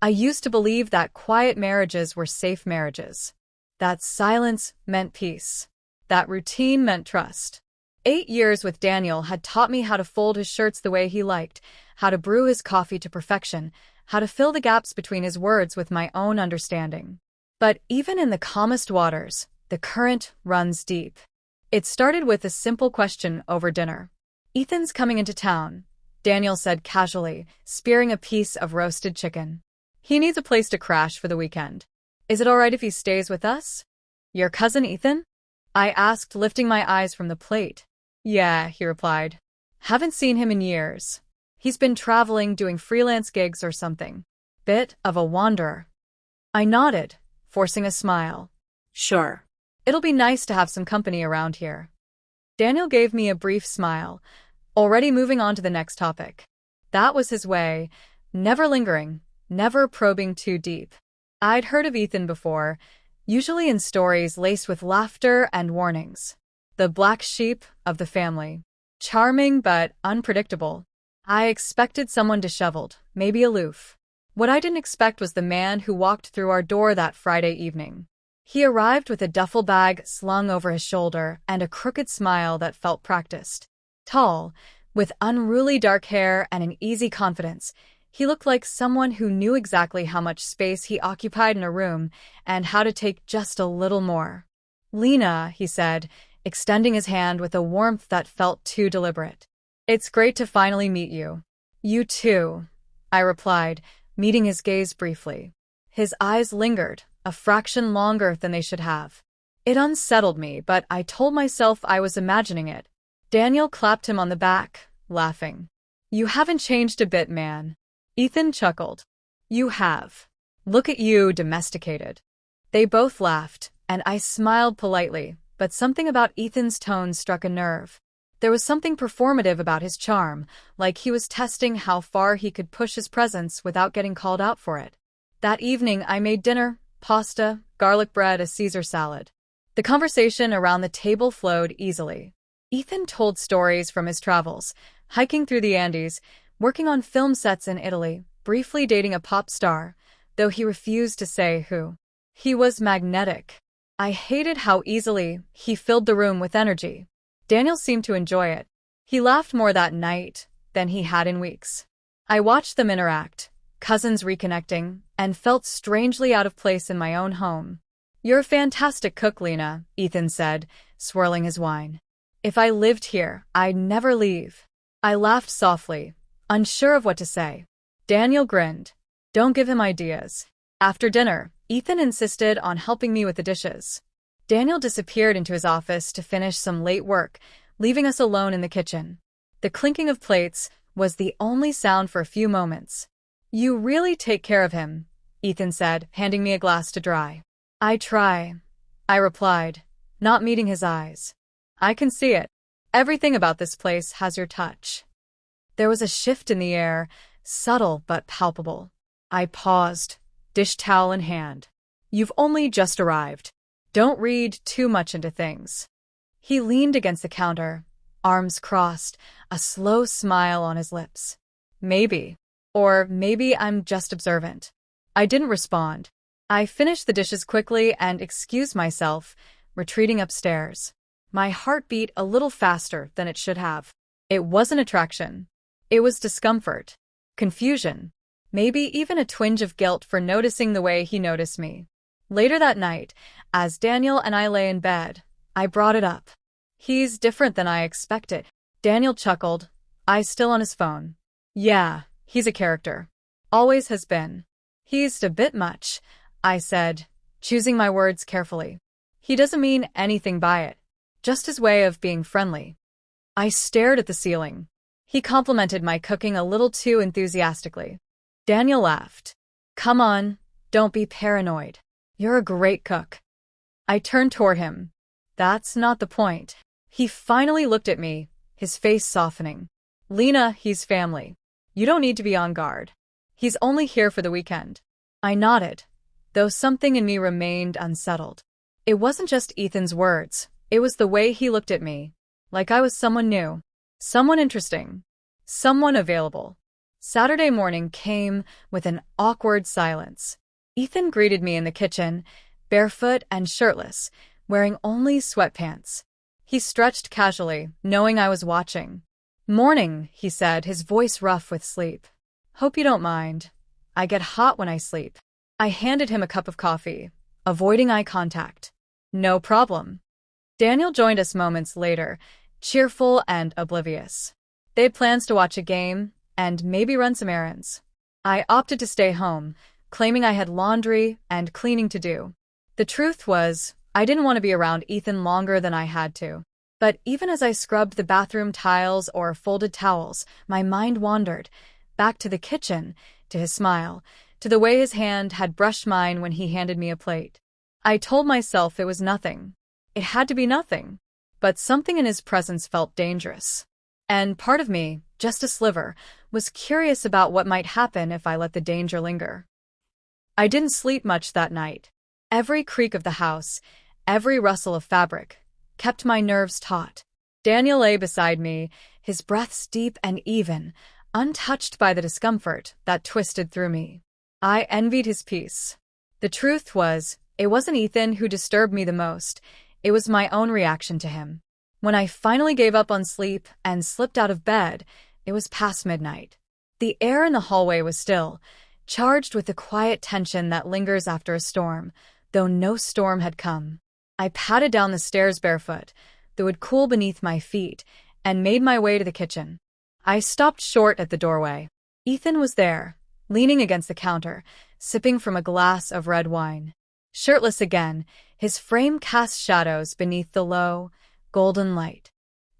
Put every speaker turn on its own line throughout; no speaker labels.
I used to believe that quiet marriages were safe marriages, that silence meant peace, that routine meant trust. 8 years with Daniel had taught me how to fold his shirts the way he liked, how to brew his coffee to perfection, how to fill the gaps between his words with my own understanding. But even in the calmest waters, the current runs deep. It started with a simple question over dinner. "Ethan's coming into town," Daniel said casually, spearing a piece of roasted chicken. "He needs a place to crash for the weekend. Is it all right if he stays with us?" "Your cousin Ethan?" I asked, lifting my eyes from the plate. "Yeah," he replied. "Haven't seen him in years. He's been traveling, doing freelance gigs or something. Bit of a wanderer." I nodded, forcing a smile. "Sure. It'll be nice to have some company around here." Daniel gave me a brief smile, already moving on to the next topic. That was his way, never lingering, never probing too deep. I'd heard of Ethan before, usually in stories laced with laughter and warnings. The black sheep of the family. Charming but unpredictable. I expected someone disheveled, maybe aloof. What I didn't expect was the man who walked through our door that Friday evening. He arrived with a duffel bag slung over his shoulder and a crooked smile that felt practiced. Tall, with unruly dark hair and an easy confidence, he looked like someone who knew exactly how much space he occupied in a room and how to take just a little more. "Lena," he said, extending his hand with a warmth that felt too deliberate. "It's great to finally meet you." "You too," I replied, meeting his gaze briefly. His eyes lingered, a fraction longer than they should have. It unsettled me, but I told myself I was imagining it. Daniel clapped him on the back, laughing. "You haven't changed a bit, man." Ethan chuckled. "You have. Look at you, domesticated." They both laughed, and I smiled politely, but something about Ethan's tone struck a nerve. There was something performative about his charm, like he was testing how far he could push his presence without getting called out for it. That evening I made dinner, pasta, garlic bread, a Caesar salad. The conversation around the table flowed easily. Ethan told stories from his travels, hiking through the Andes, working on film sets in Italy, briefly dating a pop star, though he refused to say who. He was magnetic. I hated how easily he filled the room with energy. Daniel seemed to enjoy it. He laughed more that night than he had in weeks. I watched them interact, cousins reconnecting, and felt strangely out of place in my own home. "You're a fantastic cook, Lena," Ethan said, swirling his wine. "If I lived here, I'd never leave." I laughed softly, unsure of what to say. Daniel grinned. "Don't give him ideas." After dinner, Ethan insisted on helping me with the dishes. Daniel disappeared into his office to finish some late work, leaving us alone in the kitchen. The clinking of plates was the only sound for a few moments. "You really take care of him," Ethan said, handing me a glass to dry. "I try," I replied, not meeting his eyes. "I can see it. Everything about this place has your touch." There was a shift in the air, subtle but palpable. I paused, dish towel in hand. "You've only just arrived. Don't read too much into things." He leaned against the counter, arms crossed, a slow smile on his lips. "Maybe. Or maybe I'm just observant." I didn't respond. I finished the dishes quickly and excused myself, retreating upstairs. My heart beat a little faster than it should have. It wasn't attraction. It was discomfort, confusion, maybe even a twinge of guilt for noticing the way he noticed me. Later that night, as Daniel and I lay in bed, I brought it up. "He's different than I expected." Daniel chuckled, eyes still on his phone. "Yeah, he's a character. Always has been." "He's a bit much," I said, choosing my words carefully. "He doesn't mean anything by it. Just his way of being friendly." I stared at the ceiling. He complimented my cooking a little too enthusiastically. Daniel laughed. "Come on, don't be paranoid. You're a great cook." I turned toward him. "That's not the point." He finally looked at me, his face softening. "Lena, he's family. You don't need to be on guard. He's only here for the weekend." I nodded, though something in me remained unsettled. It wasn't just Ethan's words, it was the way he looked at me, like I was someone new, someone interesting, someone available, Saturday morning came with an awkward silence. Ethan greeted me in the kitchen, barefoot and shirtless, wearing only sweatpants. He stretched casually, knowing I was watching. "Morning," he said, his voice rough with sleep. "Hope you don't mind. I get hot when I sleep." I handed him a cup of coffee, avoiding eye contact. "No problem." Daniel joined us moments later, cheerful and oblivious. They had plans to watch a game and maybe run some errands. I opted to stay home, claiming I had laundry and cleaning to do. The truth was, I didn't want to be around Ethan longer than I had to. But even as I scrubbed the bathroom tiles or folded towels, my mind wandered, back to the kitchen, to his smile, to the way his hand had brushed mine when he handed me a plate. I told myself it was nothing. It had to be nothing. But something in his presence felt dangerous. And part of me, just a sliver, was curious about what might happen if I let the danger linger. I didn't sleep much that night. Every creak of the house, every rustle of fabric, kept my nerves taut. Daniel lay beside me, his breaths deep and even, untouched by the discomfort that twisted through me. I envied his peace. The truth was, it wasn't Ethan who disturbed me the most. It was my own reaction to him. When I finally gave up on sleep and slipped out of bed, it was past midnight. The air in the hallway was still, charged with the quiet tension that lingers after a storm, though no storm had come. I padded down the stairs barefoot, the wood cool beneath my feet, and made my way to the kitchen. I stopped short at the doorway. Ethan was there, leaning against the counter, sipping from a glass of red wine. Shirtless again, his frame cast shadows beneath the low, golden light.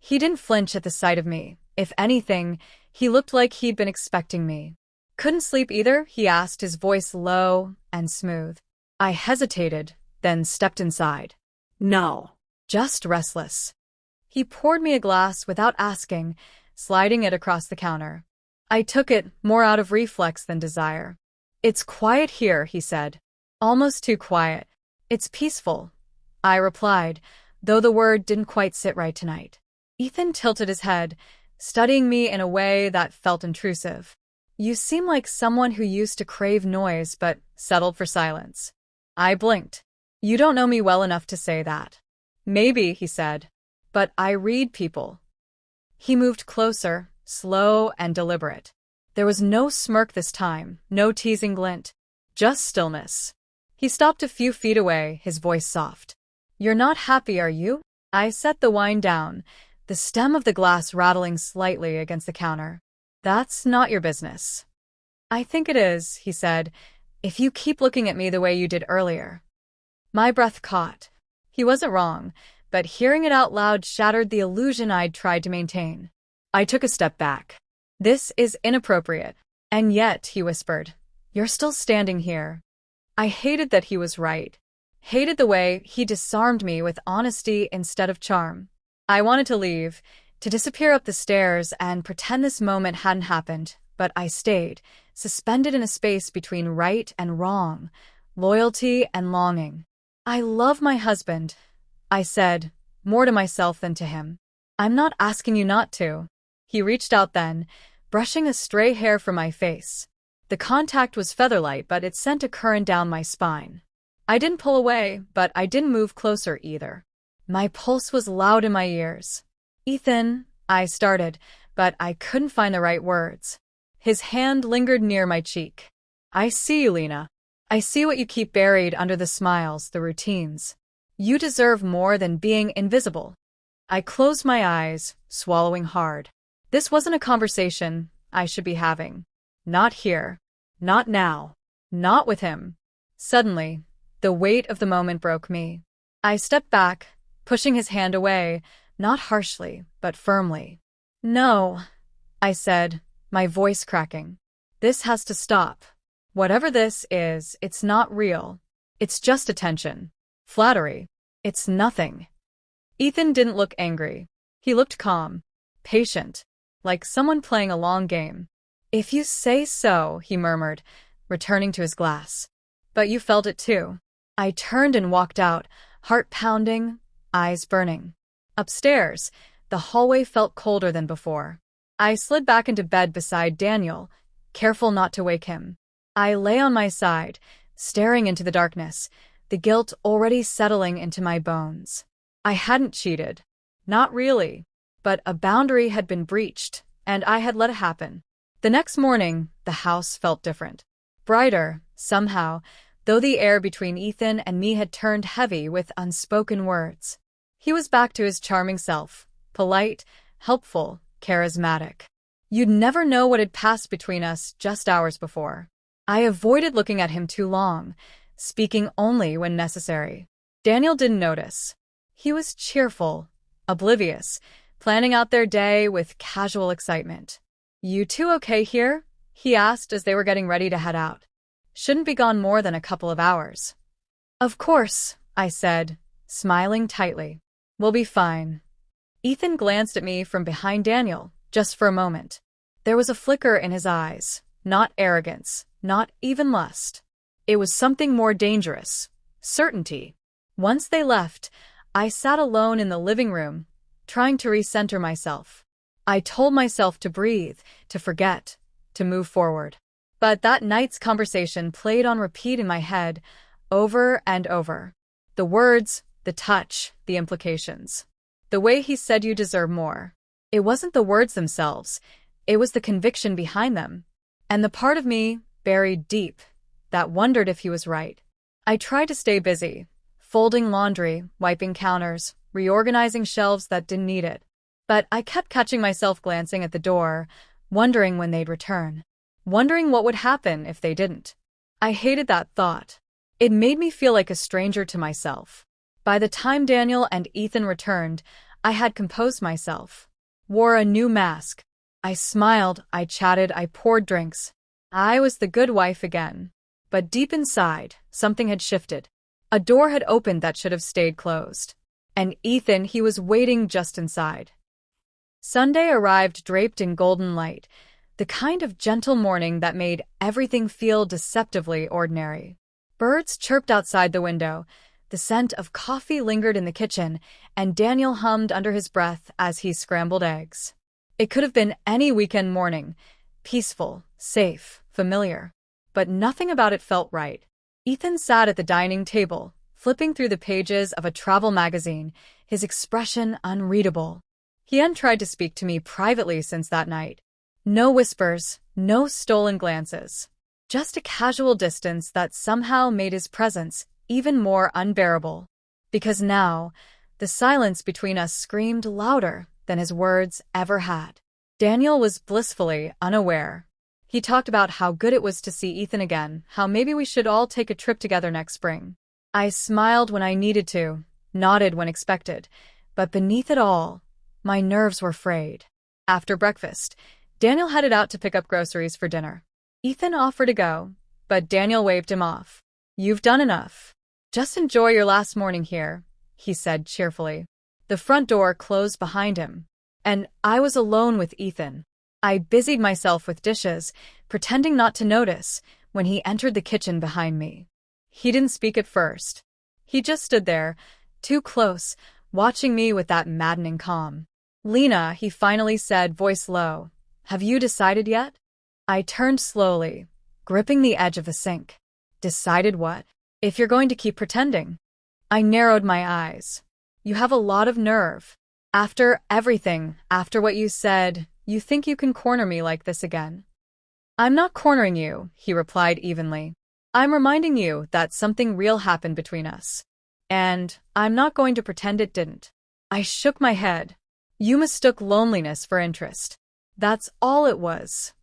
He didn't flinch at the sight of me. If anything, he looked like he'd been expecting me. "Couldn't sleep either?" he asked, his voice low and smooth. I hesitated, then stepped inside.
"No."
"Just restless." He poured me a glass without asking, sliding it across the counter. I took it, more out of reflex than desire. "It's quiet here," he said. "Almost too quiet." "It's peaceful," I replied, though the word didn't quite sit right tonight. Ethan tilted his head, studying me in a way that felt intrusive. "You seem like someone who used to crave noise but settled for silence." I blinked. "You don't know me well enough to say that." "Maybe," he said, "but I read people." He moved closer, slow and deliberate. There was no smirk this time, no teasing glint, just stillness. He stopped a few feet away, his voice soft. "You're not happy, are you?" I set the wine down, the stem of the glass rattling slightly against the counter. "That's not your business." "I think it is," he said, "if you keep looking at me the way you did earlier." My breath caught. He wasn't wrong, but hearing it out loud shattered the illusion I'd tried to maintain. I took a step back. "This is inappropriate." "And yet," he whispered, "you're still standing here." I hated that he was right. Hated the way he disarmed me with honesty instead of charm. I wanted to leave, to disappear up the stairs and pretend this moment hadn't happened, but I stayed, suspended in a space between right and wrong, loyalty and longing. "I love my husband," I said, more to myself than to him. "I'm not asking you not to." He reached out then, brushing a stray hair from my face. The contact was featherlight, but it sent a current down my spine. I didn't pull away, but I didn't move closer either. My pulse was loud in my ears. "Ethan," I started, but I couldn't find the right words. His hand lingered near my cheek. "I see you, Lena. I see what you keep buried under the smiles, the routines. You deserve more than being invisible." I closed my eyes, swallowing hard. This wasn't a conversation I should be having. Not here. Not now. Not with him. Suddenly, the weight of the moment broke me. I stepped back, pushing his hand away, not harshly, but firmly. "No," I said, my voice cracking. "This has to stop. Whatever this is, it's not real. It's just attention. Flattery. It's nothing." Ethan didn't look angry. He looked calm, patient, like someone playing a long game. "If you say so," he murmured, returning to his glass. "But you felt it too." I turned and walked out, heart pounding, eyes burning. Upstairs, the hallway felt colder than before. I slid back into bed beside Daniel, careful not to wake him. I lay on my side, staring into the darkness, the guilt already settling into my bones. I hadn't cheated. Not really. But a boundary had been breached, and I had let it happen. The next morning, the house felt different. Brighter, somehow, though the air between Ethan and me had turned heavy with unspoken words. He was back to his charming self, polite, helpful, charismatic. You'd never know what had passed between us just hours before. I avoided looking at him too long, speaking only when necessary. Daniel didn't notice. He was cheerful, oblivious, planning out their day with casual excitement. "You two okay here?" he asked as they were getting ready to head out. "Shouldn't be gone more than a couple of hours." "Of course," I said, smiling tightly. "We'll be fine." Ethan glanced at me from behind Daniel, just for a moment. There was a flicker in his eyes, not arrogance, not even lust. It was something more dangerous, certainty. Once they left, I sat alone in the living room, trying to recenter myself. I told myself to breathe, to forget, to move forward. But that night's conversation played on repeat in my head, over and over. The words, the touch, the implications. The way he said you deserve more. It wasn't the words themselves, it was the conviction behind them. And the part of me, buried deep, that wondered if he was right. I tried to stay busy, folding laundry, wiping counters, reorganizing shelves that didn't need it. But I kept catching myself glancing at the door, wondering when they'd return. Wondering what would happen if they didn't. I hated that thought. It made me feel like a stranger to myself. By the time Daniel and Ethan returned, I had composed myself. Wore a new mask. I smiled, I chatted, I poured drinks. I was the good wife again. But deep inside, something had shifted. A door had opened that should have stayed closed. And Ethan, he was waiting just inside. Sunday arrived draped in golden light, the kind of gentle morning that made everything feel deceptively ordinary. Birds chirped outside the window, the scent of coffee lingered in the kitchen, and Daniel hummed under his breath as he scrambled eggs. It could have been any weekend morning, peaceful, safe, familiar. But nothing about it felt right. Ethan sat at the dining table, flipping through the pages of a travel magazine, his expression unreadable. He hadn't tried to speak to me privately since that night. No whispers, no stolen glances. Just a casual distance that somehow made his presence even more unbearable. Because now, the silence between us screamed louder than his words ever had. Daniel was blissfully unaware. He talked about how good it was to see Ethan again, how maybe we should all take a trip together next spring. I smiled when I needed to, nodded when expected, but beneath it all, my nerves were frayed. After breakfast, Daniel headed out to pick up groceries for dinner. Ethan offered to go, but Daniel waved him off. "You've done enough. Just enjoy your last morning here," he said cheerfully. The front door closed behind him, and I was alone with Ethan. I busied myself with dishes, pretending not to notice, when he entered the kitchen behind me. He didn't speak at first. He just stood there, too close, watching me with that maddening calm. "Lena," he finally said, voice low, "have you decided yet?" I turned slowly, gripping the edge of the sink. "Decided what? If you're going to keep pretending." I narrowed my eyes. "You have a lot of nerve. After everything, after what you said, you think you can corner me like this again?" "I'm not cornering you," he replied evenly. "I'm reminding you that something real happened between us. And I'm not going to pretend it didn't." I shook my head. "You mistook loneliness for interest. That's all it was."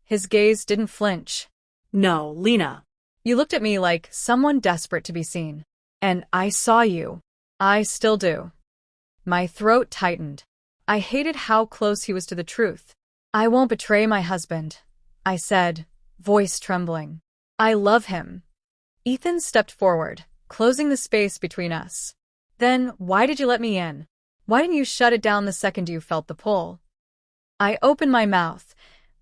His gaze didn't flinch. "No, Lena. You looked at me like someone desperate to be seen. And I saw you. I still do." My throat tightened. I hated how close he was to the truth. "I won't betray my husband," I said, voice trembling. "I love him." Ethan stepped forward, closing the space between us. "Then why did you let me in? Why didn't you shut it down the second you felt the pull?" I opened my mouth,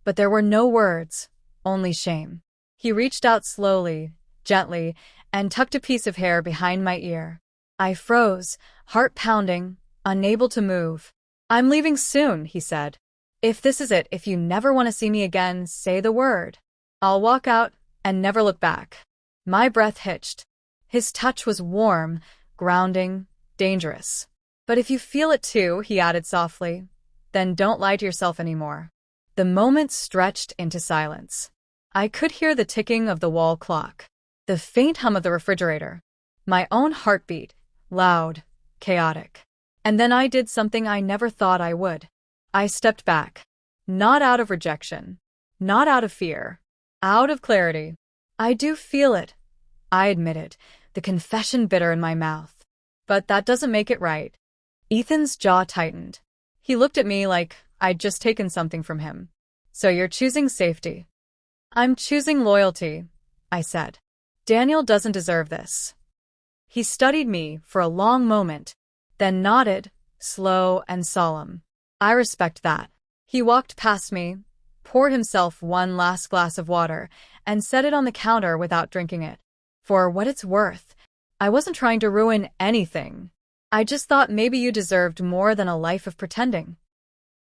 but there were no words, only shame. He reached out slowly, gently, and tucked a piece of hair behind my ear. I froze, heart pounding, unable to move. "I'm leaving soon," he said. If this is it, if you never want to see me again, say the word. I'll walk out and never look back. My breath hitched. His touch was warm, grounding, dangerous. But if you feel it too, he added softly, then don't lie to yourself anymore. The moment stretched into silence. I could hear the ticking of the wall clock, the faint hum of the refrigerator, my own heartbeat, loud, chaotic. And then I did something I never thought I would. I stepped back. Not out of rejection. Not out of fear. Out of clarity. I do feel it, I admitted, the confession bitter in my mouth. But that doesn't make it right. Ethan's jaw tightened. He looked at me like I'd just taken something from him. So you're choosing safety. I'm choosing loyalty, I said. Daniel doesn't deserve this. He studied me for a long moment, then nodded, slow and solemn. I respect that. He walked past me, poured himself one last glass of water, and set it on the counter without drinking it. For what it's worth, I wasn't trying to ruin anything. I just thought maybe you deserved more than a life of pretending.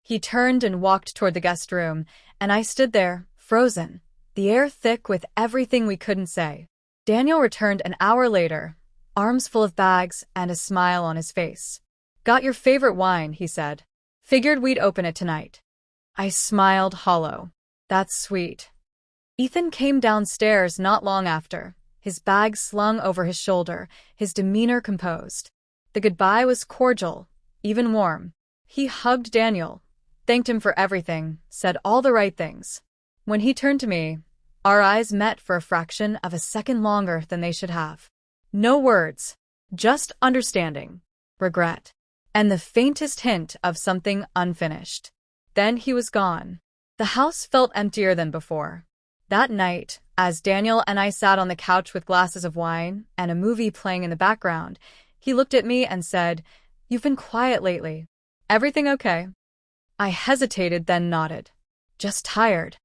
He turned and walked toward the guest room, and I stood there, frozen, the air thick with everything we couldn't say. Daniel returned an hour later, arms full of bags and a smile on his face. Got your favorite wine, he said. Figured we'd open it tonight. I smiled hollow. That's sweet. Ethan came downstairs not long after, his bag slung over his shoulder, his demeanor composed. The goodbye was cordial, even warm. He hugged Daniel, thanked him for everything, said all the right things. When he turned to me, our eyes met for a fraction of a second longer than they should have. No words, just understanding, regret, and the faintest hint of something unfinished. Then he was gone. The house felt emptier than before. That night, as Daniel and I sat on the couch with glasses of wine and a movie playing in the background, he looked at me and said, "You've been quiet lately. Everything okay?" I hesitated, then nodded. Just tired.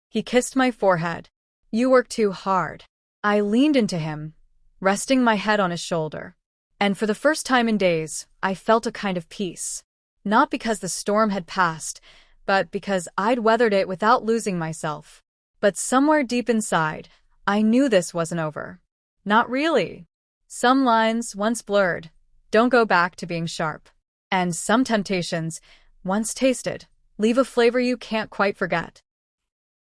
He kissed my forehead. You work too hard. I leaned into him, resting my head on his shoulder. And for the first time in days, I felt a kind of peace. Not because the storm had passed, but because I'd weathered it without losing myself. But somewhere deep inside, I knew this wasn't over. Not really. Some lines, once blurred, don't go back to being sharp. And some temptations, once tasted, leave a flavor you can't quite forget.